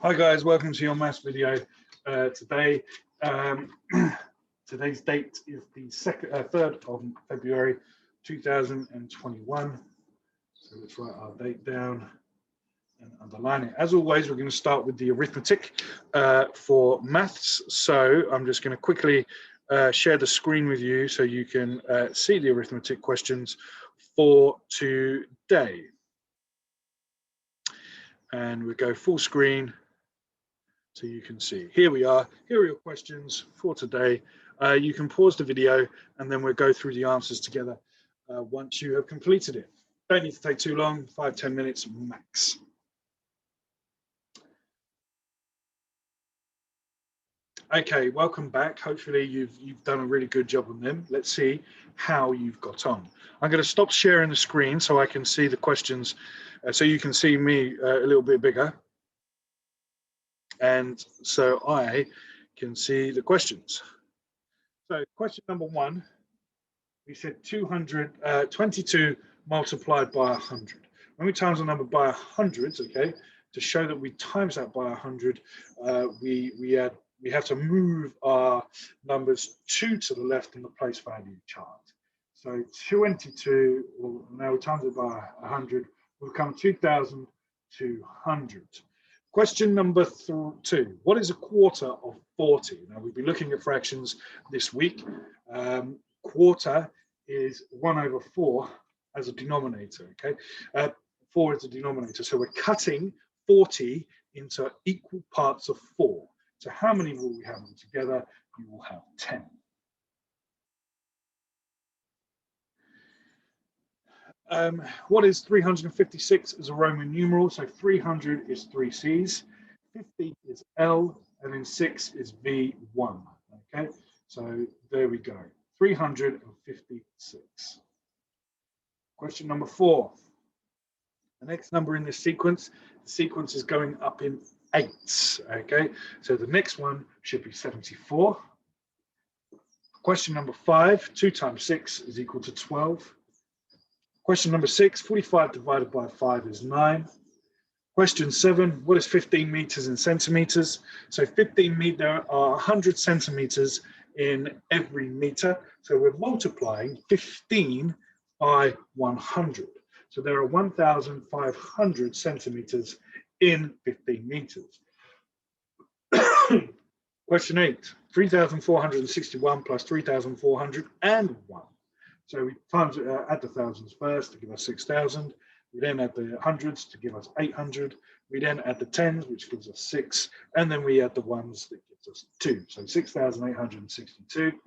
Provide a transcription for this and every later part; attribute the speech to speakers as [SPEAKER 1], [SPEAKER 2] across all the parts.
[SPEAKER 1] Hi guys, welcome to your maths video today. Today's date is the 3rd of February 2021. So let's write our date down and underline it. As always, we're going to start with the arithmetic for maths. So I'm just going to quickly share the screen with you so you can see the arithmetic questions for today. And we go full screen. So you can see, here we are, here are your questions for today. You can pause the video and then we'll go through the answers together once you have completed it. Don't need to take too long, 5–10 minutes max. Okay, welcome back. Hopefully you've done a really good job on them. Let's see how you've got on. I'm going to stop sharing the screen so I can see the questions, so you can see me a little bit bigger. And so I can see the questions. So question number 1, we said 22 multiplied by 100. When we times a number by 100, okay, to show that we times that by 100, we have to move our numbers 2 to the left in the place value chart. So 22, well, now we times it by 100, will become 2,200. Question number 2, what is a quarter of 40? Now we'll be looking at fractions this week. Quarter is 1/4 as a denominator, okay? 4 is a denominator, so we're cutting 40 into equal parts of 4. So how many will we have altogether? You will have 10. What is 356 as a Roman numeral? So 300 is 3 C's, 50 is L, and then 6 is V1. Okay, so there we go, 356. Question number 4. The next number in this sequence, the sequence is going up in 8s. Okay, so the next one should be 74. Question number 5, 2 times 6 is equal to 12. Question number 6, 45 divided by 5 is 9. Question 7, what is 15 meters in centimeters? So 15 meters, there are 100 centimeters in every meter. So we're multiplying 15 by 100. So there are 1,500 centimeters in 15 meters. Question 8, 3,461 plus 3,401. So we times add the thousands first to give us 6,000. We then add the hundreds to give us 800. We then add the tens, which gives us 6, and then we add the ones that gives us 2. So 6,862.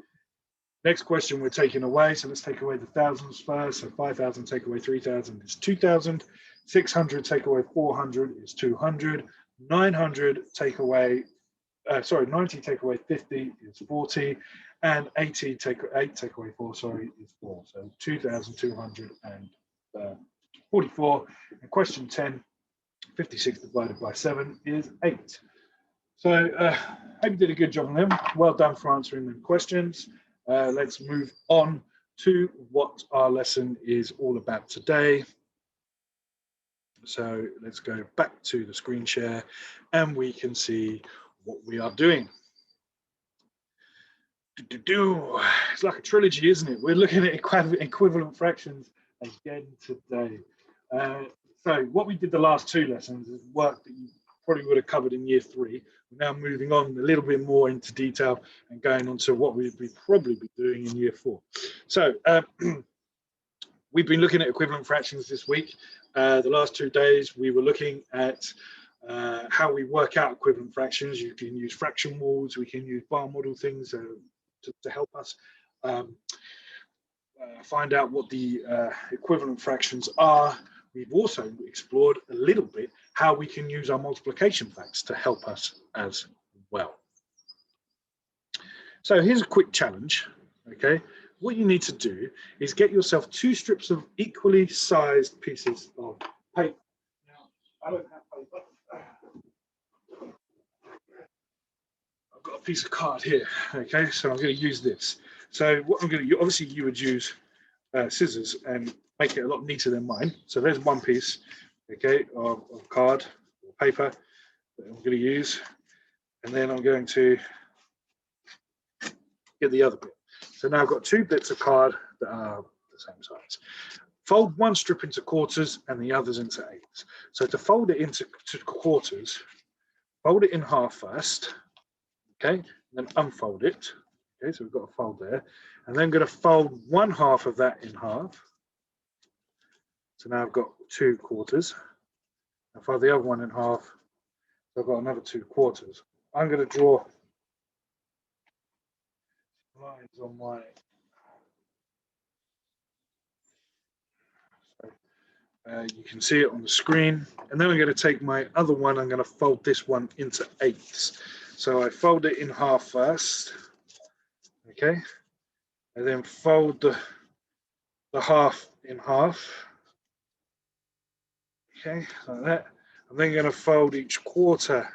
[SPEAKER 1] Next question we're taking away. So let's take away the thousands first. So 5,000 take away 3,000 is 2,000. 600 take away 400 is 200. 900 take away 90 take away 50 is 40, and 8 take away 4, sorry, is 4. So 2,244. And question 10, 56 divided by 7 is 8. So hope you did a good job on them. Well done for answering them questions. Let's move on to what our lesson is all about today. So let's go back to the screen share and we can see what we are doing. It's like a trilogy, isn't it? We're looking at equivalent fractions again today. So what we did the last 2 lessons is work that you probably would have covered in year 3. We're now moving on a little bit more into detail and going on to what we'd probably be doing in year 4. So we've been looking at equivalent fractions this week. The last 2 days we were looking at how we work out equivalent fractions. You can use fraction walls, we can use bar model things to help us find out what the equivalent fractions are. We've also explored a little bit how we can use our multiplication facts to help us as well. So here's a quick challenge, okay? What you need to do is get yourself 2 strips of equally sized pieces of paper. Now, I don't have paper. I've got a piece of card here, okay? So I'm going to use this. So what I'm going to, obviously you would use scissors and make it a lot neater than mine. So there's one piece, okay, of card or paper. that I'm going to use, and then I'm going to get the other bit. So now I've got two bits of card that are the same size. Fold one strip into quarters and the others into eighths. So to fold it into quarters, fold it in half first, okay, and then unfold it. Okay, so we've got a fold there, and then I'm going to fold one half of that in half. So now I've got 2 quarters. I'll fold the other one in half. So I've got another 2 quarters. I'm going to draw lines on my. You can see it on the screen, and then I'm going to take my other one. I'm going to fold this one into eighths. So I fold it in half first, okay, and then fold the half in half, okay, like that. I'm then going to fold each quarter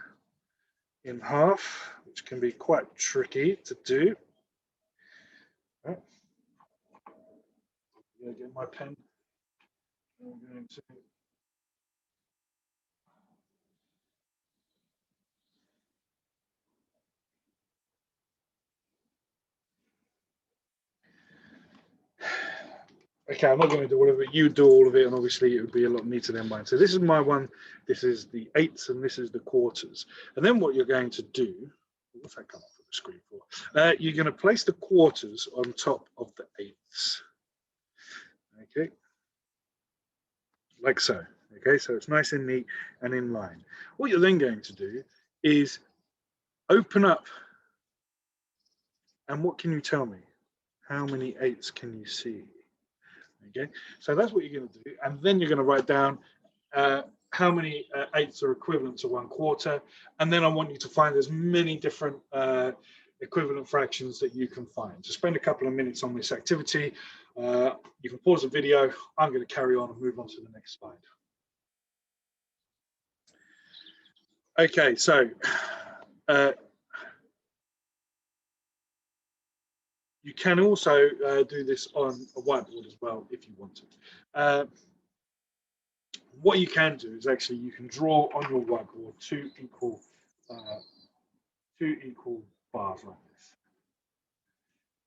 [SPEAKER 1] in half, which can be quite tricky to do. Right. I'm going to get my pen. I'm going to okay, I'm not going to do all of it. You do all of it, and obviously it would be a lot neater than mine. So this is my one. This is the eighths, and this is the quarters. And then what you're going to do, what's that come off of the screen for? You're going to place the quarters on top of the eighths. Okay, like so. Okay, so it's nice and neat and in line. What you're then going to do is open up, and what can you tell me? How many eighths can you see? Okay, so that's what you're going to do, and then you're going to write down how many eighths are equivalent to 1/4, and then I want you to find as many different equivalent fractions that you can find. So spend a couple of minutes on this activity. You can pause the video. I'm going to carry on and move on to the next slide. Okay, so you can also do this on a whiteboard as well if you want to. What you can do is actually you can draw on your whiteboard two equal bars like this.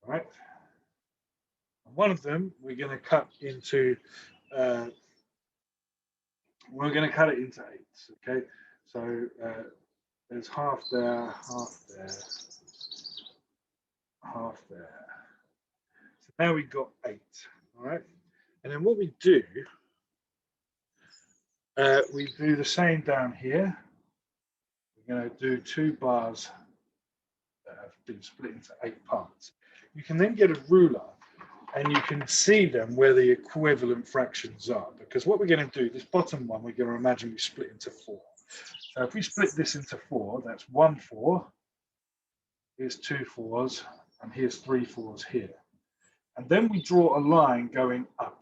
[SPEAKER 1] All right. And one of them we're going to cut into. We're going to cut it into eighths. Okay. So there's half there, half there, half there. So now we've got 8. All right. And then what we do the same down here. We're going to do 2 bars that have been split into 8 parts. You can then get a ruler and you can see them where the equivalent fractions are, because what we're going to do, this bottom one, we're going to imagine we split into 4. So if we split this into 4, that's 1 4, here's 2 4s, and here's 3 4s here. And then we draw a line going up.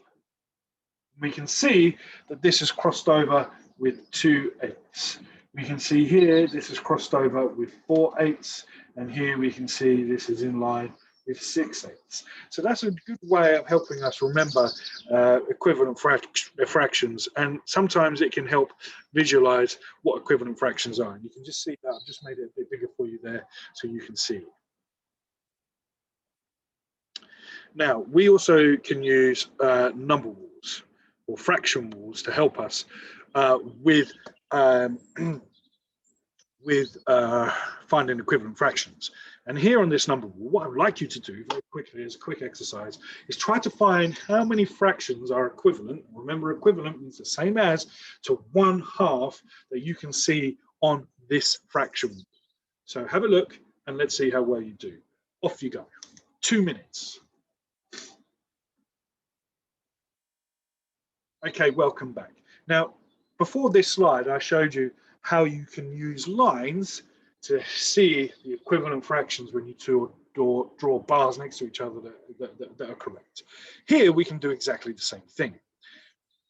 [SPEAKER 1] We can see that this is crossed over with 2 8s. We can see here this is crossed over with 4 8s, and here we can see this is in line with 6 8s. So that's a good way of helping us remember equivalent fractions, and sometimes it can help visualize what equivalent fractions are. And you can just see that I've just made it a bit bigger for you there so you can see. Now, we also can use number walls or fraction walls to help us with finding equivalent fractions. And here on this number wall, what I'd like you to do very quickly as a quick exercise is try to find how many fractions are equivalent. Remember, equivalent means the same as to 1/2 that you can see on this fraction. So have a look and let's see how well you do. Off you go. 2 minutes. Okay, welcome back. Now, before this slide, I showed you how you can use lines to see the equivalent fractions when you draw bars next to each other that are correct. Here, we can do exactly the same thing.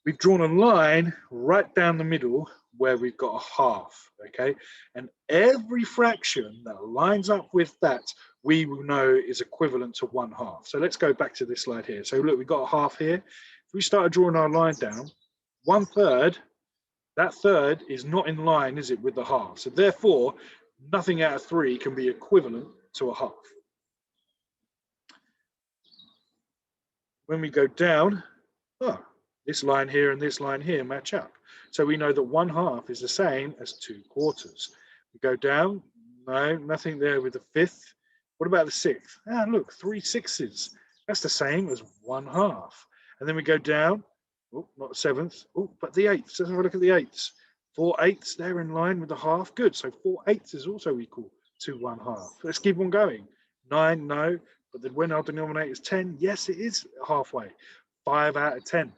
[SPEAKER 1] We've drawn a line right down the middle where we've got a half, okay? And every fraction that lines up with that, we will know is equivalent to 1/2. So let's go back to this slide here. So look, we've got a half here. If we start drawing our line down, 1/3 That third is not in line, is it, with the half? So therefore, nothing out of 3 can be equivalent to a half. When we go down, this line here and this line here match up. So we know that 1/2 is the same as 2/4. We go down, no, nothing there with the 5th. What about the 6th? Look, 3/6. That's the same as 1/2. And then we go down, oh, not the 7th, oh, but the 8th. So let's have a look at the 8ths. 4/8, they're in line with the half. Good. So 4/8 is also equal to 1/2. Let's keep on going. 9, no. But then when our denominator is 10, yes, it is halfway. 5 out of 10.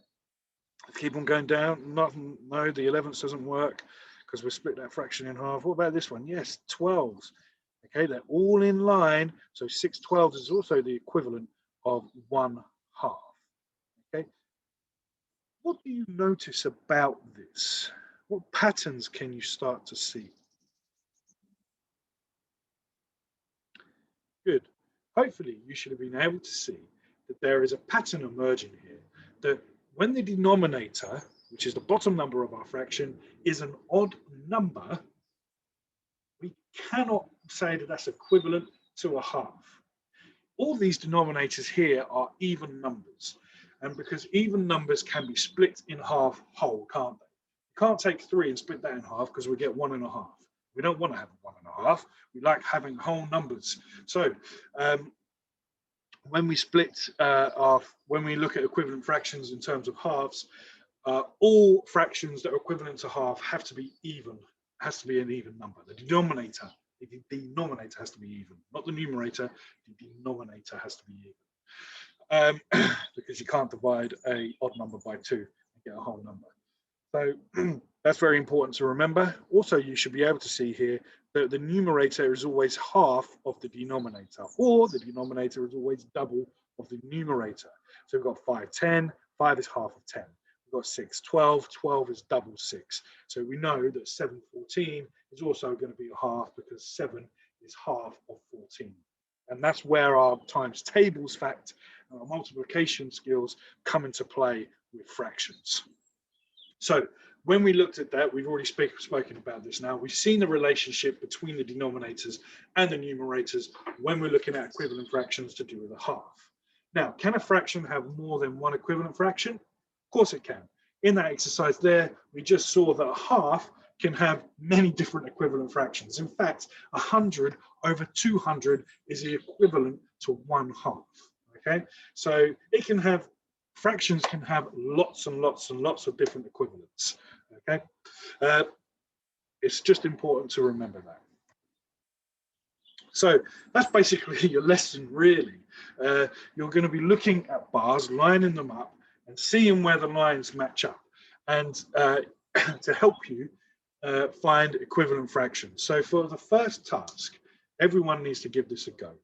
[SPEAKER 1] Let's keep on going down. Nothing, no, the 11th doesn't work because we split that fraction in half. What about this one? Yes, 12s. Okay, they're all in line. So 6/12 is also the equivalent of 1/2. Okay. What do you notice about this? What patterns can you start to see? Good. Hopefully you should have been able to see that there is a pattern emerging here, that when the denominator, which is the bottom number of our fraction, is an odd number, we cannot say that that's equivalent to a half. All these denominators here are even numbers. And because even numbers can be split in half whole, can't they? You can't take 3 and split that in half because we get 1.5. We don't want to have 1.5. We like having whole numbers. So when we split when we look at equivalent fractions in terms of halves, all fractions that are equivalent to half have to be even, has to be an even number. The denominator has to be even, not the numerator. The denominator has to be even, because you can't divide an odd number by 2 and get a whole number. So that's very important to remember. Also, you should be able to see here that the numerator is always half of the denominator, or the denominator is always double of the numerator. So we've got 5, 10, 5 is half of 10. We've got 6, 12, 12 is double 6. So we know that 7, 14 is also going to be a half because 7 is half of 14. And that's where our times tables fact and our multiplication skills come into play with fractions. So when we looked at that, we've already spoken about this now. We've seen the relationship between the denominators and the numerators when we're looking at equivalent fractions to do with a half. Now, can a fraction have more than one equivalent fraction? Of course it can. In that exercise there, we just saw that a half can have many different equivalent fractions. In fact, 100 over 200 is the equivalent to 1/2. Okay, so it can have, fractions can have lots and lots and lots of different equivalents. Okay, it's just important to remember that. So that's basically your lesson, really. You're going to be looking at bars, lining them up, and seeing where the lines match up, and to help you find equivalent fractions. So for the first task, everyone needs to give this a go.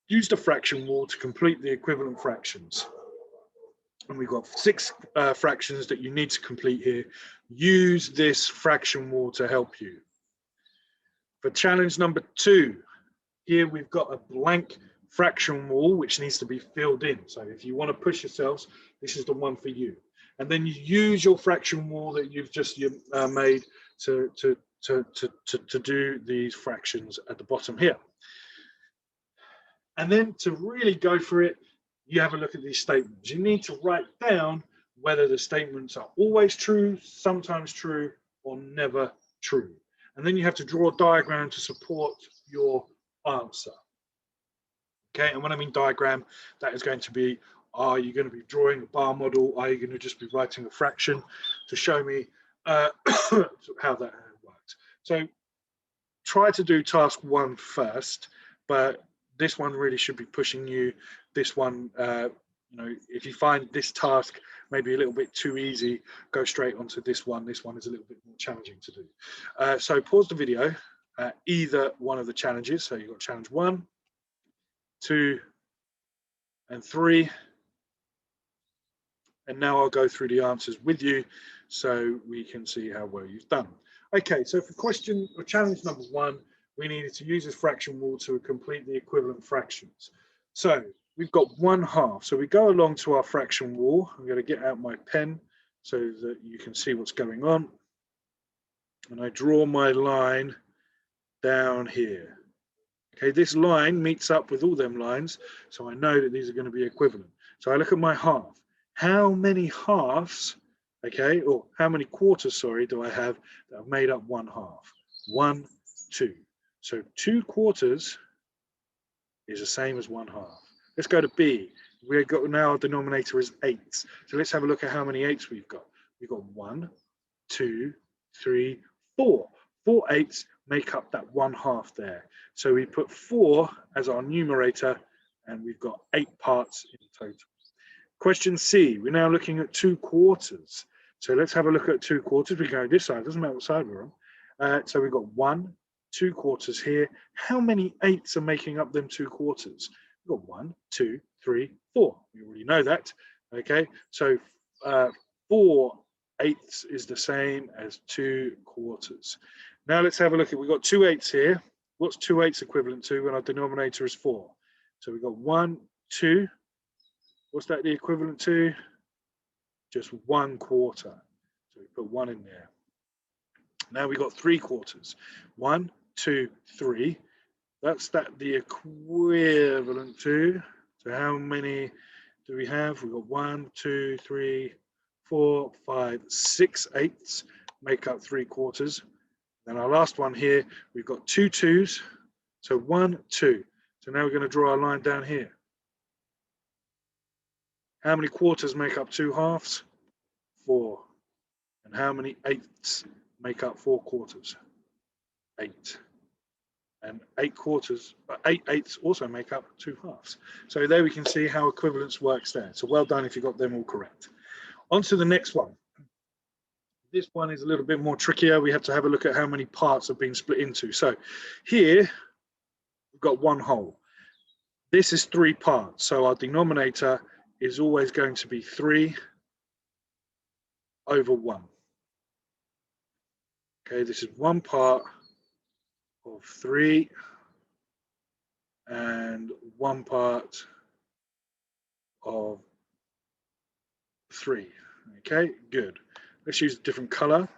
[SPEAKER 1] Use the fraction rule to complete the equivalent fractions. And we've got 6 fractions that you need to complete here. Use this fraction rule to help you. For challenge number 2, here we've got a blank fraction rule which needs to be filled in. So if you want to push yourselves, this is the one for you. And then you use your fraction rule that you've just made to do these fractions at the bottom here. And then to really go for it, you have a look at these statements. You need to write down whether the statements are always true, sometimes true, or never true. And then you have to draw a diagram to support your answer. Okay, and when I mean diagram, that is going to be, are you going to be drawing a bar model? Are you going to just be writing a fraction to show me how that works? So try to do task 1 first, but this one really should be pushing you. This one, you know, if you find this task maybe a little bit too easy, go straight onto this one. This one is a little bit more challenging to do. So pause the video at either one of the challenges. So you've got challenge 1, 2, and 3. And now I'll go through the answers with you so we can see how well you've done. Okay, so for question or challenge number 1, we needed to use this fraction rule to complete the equivalent fractions. So we've got 1/2. So we go along to our fraction rule. I'm going to get out my pen so that you can see what's going on. and I draw my line down here. Okay, this line meets up with all them lines, so I know that these are going to be equivalent. So I look at my half. How many halves, okay, or how many quarters, sorry, do I have that have made up one half? 1, 2. So 2 quarters is the same as 1 half. Let's go to B. We've got now our denominator is 8s. So let's have a look at how many 8s we've got. We've got 1, 2, 3, 4. 4 8s make up that 1 half there. So we put 4 as our numerator, and we've got 8 parts in total. Question C, we're now looking at 2 quarters. So let's have a look at 2 quarters. We go this side, doesn't matter what side we're on. So we've got 1, 2 quarters here. How many 8s are making up them 2 quarters? We've got 1, 2, 3, 4. We already know that. Okay, so 4 8s is the same as 2 quarters. Now let's have a look at, we've got 2 8s here. What's 2 8s equivalent to when our denominator is 4? So we've got 1, 2. What's that the equivalent to? Just 1 quarter. So we put 1 in there. Now we've got 3 quarters. 1, 2, 3. That's that the equivalent to. So how many do we have? We've got 1, 2, 3, 4, 5, 6 8s make up 3 quarters. Then our last one here, we've got 2 2s. So 1, 2. So now we're going to draw our line down here. How many quarters make up 2 halves? 4. And how many 8s make up 4 quarters? 8. And 8 quarters, 8 8s also make up 2 halves. So there we can see how equivalence works there. So well done if you got them all correct. On to the next one. This one is a little bit more trickier. We have to have a look at how many parts have been split into. So here we've got 1 whole. This is 3 parts. So our denominator is always going to be 3 over 1. Okay, this is 1 part of 3 and 1 part of 3. Okay, good. Let's use a different color.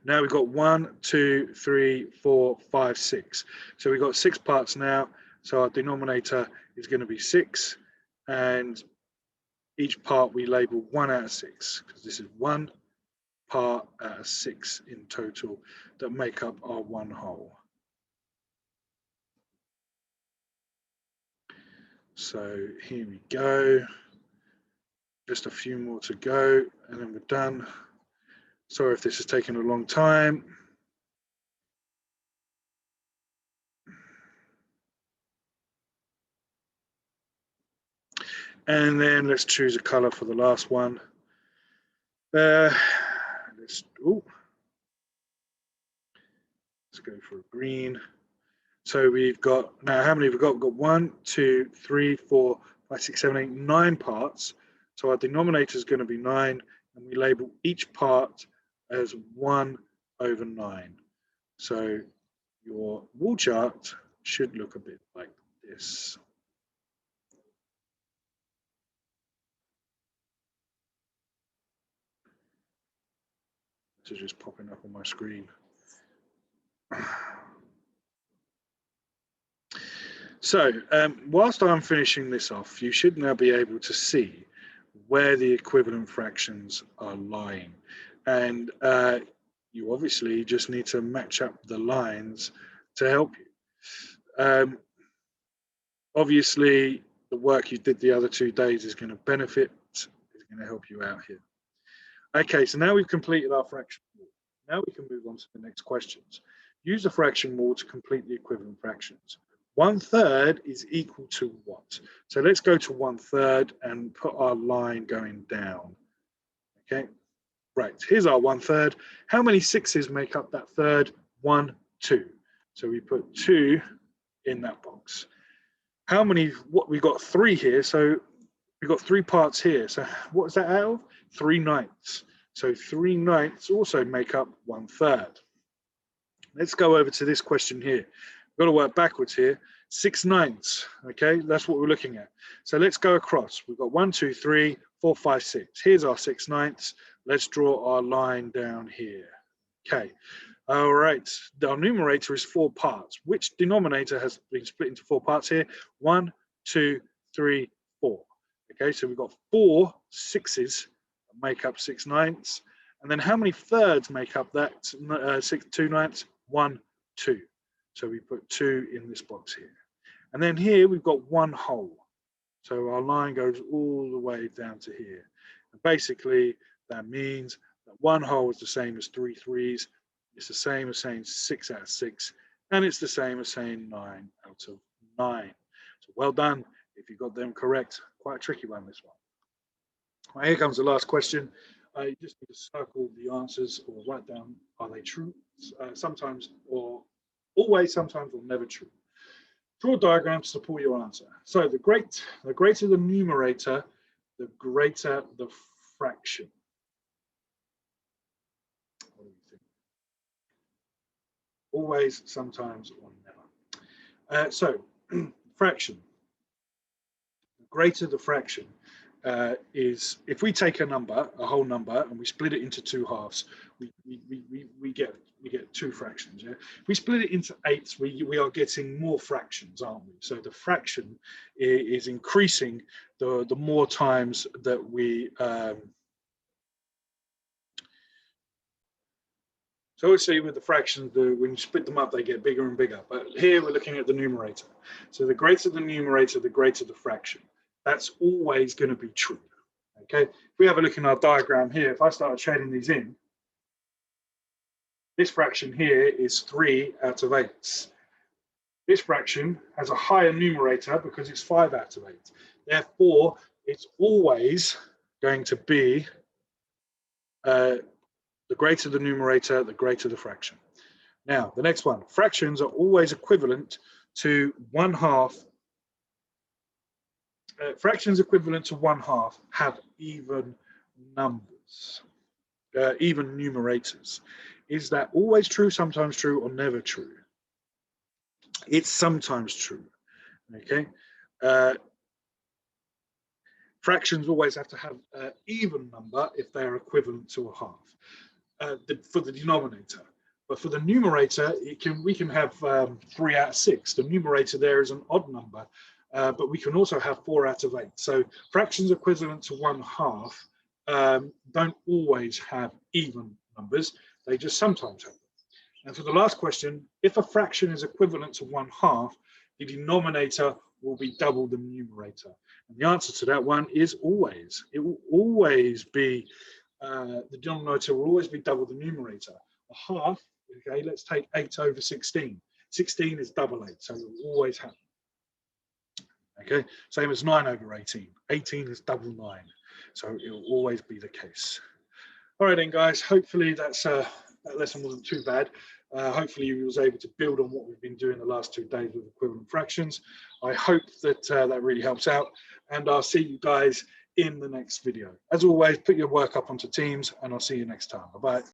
[SPEAKER 1] Now we've got 1, 2, 3, 4, 5, 6. So we've got 6 parts now. So our denominator is going to be 6. And each part we label 1 out of 6, because this is 1 part out of 6 in total that make up our 1 whole. So here we go. Just a few more to go, and then we're done. Sorry if this has taken a long time. And then let's choose a color for the last one. Let's go for a green. So we've got, now how many have we got? We've got 1, 2, 3, 4, 5, 6, 7, 8, 9 parts. So our denominator is going to be 9, and we label each part as 1 over 9. So your wall chart should look a bit like this. This is just popping up on my screen. So whilst I'm finishing this off, you should now be able to see where the equivalent fractions are lying. And you obviously just need to match up the lines to help you. Obviously, the work you did the other 2 days is going to benefit, is going to help you out here. Okay, so now we've completed our fraction wall. Now we can move on to the next questions. Use the fraction wall to complete the equivalent fractions. 1/3 is equal to what? So let's go to 1/3 and put our line going down. Okay, right, here's our 1/3. How many 6s make up that third? 1, 2. So we put 2 in that box. How many, what, we got 3 here, so we've got 3 parts here. So what is that out of? 3/9. So 3/9 also make up 1/3. Let's go over to this question here. We've got to work backwards here. 6/9, okay, that's what we're looking at. So let's go across. We've got 1, 2, 3, 4, 5, 6. Here's our 6/9. Let's draw our line down here. Okay. All right. Our numerator is 4 parts. Which denominator has been split into 4 parts here? 1, 2, 3, 4. Okay, so we've got 4 6s that make up 6 ninths. And then how many thirds make up that 2 ninths? 1, 2. So we put 2 in this box here. And then here we've got 1 whole. So our line goes all the way down to here. And basically, that means that 1 whole is the same as 3 3s. It's the same as saying 6 out of 6. And it's the same as saying 9 out of 9. So well done if you got them correct. Quite a tricky one, this one. Right, here comes the last question. You just need to circle the answers or write down, are they true? Sometimes or always, sometimes or never true. Draw a diagram to support your answer. So the greater the numerator, the greater the fraction. What do you think? Always, sometimes, or never. So fraction. The greater the fraction is, if we take a number, a whole number, and we split it into 2 halves, we get 2 fractions. Yeah? If we split it into 8s, we are getting more fractions, aren't we? So the fraction is increasing the more times that we. So obviously with the fractions, when you split them up, they get bigger and bigger. But here we're looking at the numerator. So the greater the numerator, the greater the fraction. That's always going to be true. Okay. If we have a look in our diagram here, if I start shading these in, this fraction here is 3 out of 8. This fraction has a higher numerator because it's 5 out of 8. Therefore, it's always going to be the greater the numerator, the greater the fraction. Now, the next one, fractions are always equivalent to 1/2. Fractions equivalent to 1/2 have even numbers, even numerators. Is that always true, sometimes true, or never true? It's sometimes true. Okay. Fractions always have to have an even number if they are equivalent to 1/2 for the denominator. But for the numerator, we can have 3 out of 6. The numerator there is an odd number, but we can also have 4 out of 8. So fractions equivalent to 1/2 don't always have even numbers. They just sometimes have them. And for the last question, if a fraction is equivalent to 1/2, the denominator will be double the numerator. And the answer to that one is always. It will always be, the denominator will always be double the numerator. 1/2, okay, let's take 8 over 16. 16 is double 8, so it will always happen. Okay, same as 9 over 18. 18 is double 9, so it will always be the case. All right then, guys, hopefully that lesson wasn't too bad. Hopefully you was able to build on what we've been doing the last 2 days with equivalent fractions. I hope that that really helps out, and I'll see you guys in the next video. As always, put your work up onto Teams, and I'll see you next time. Bye-bye.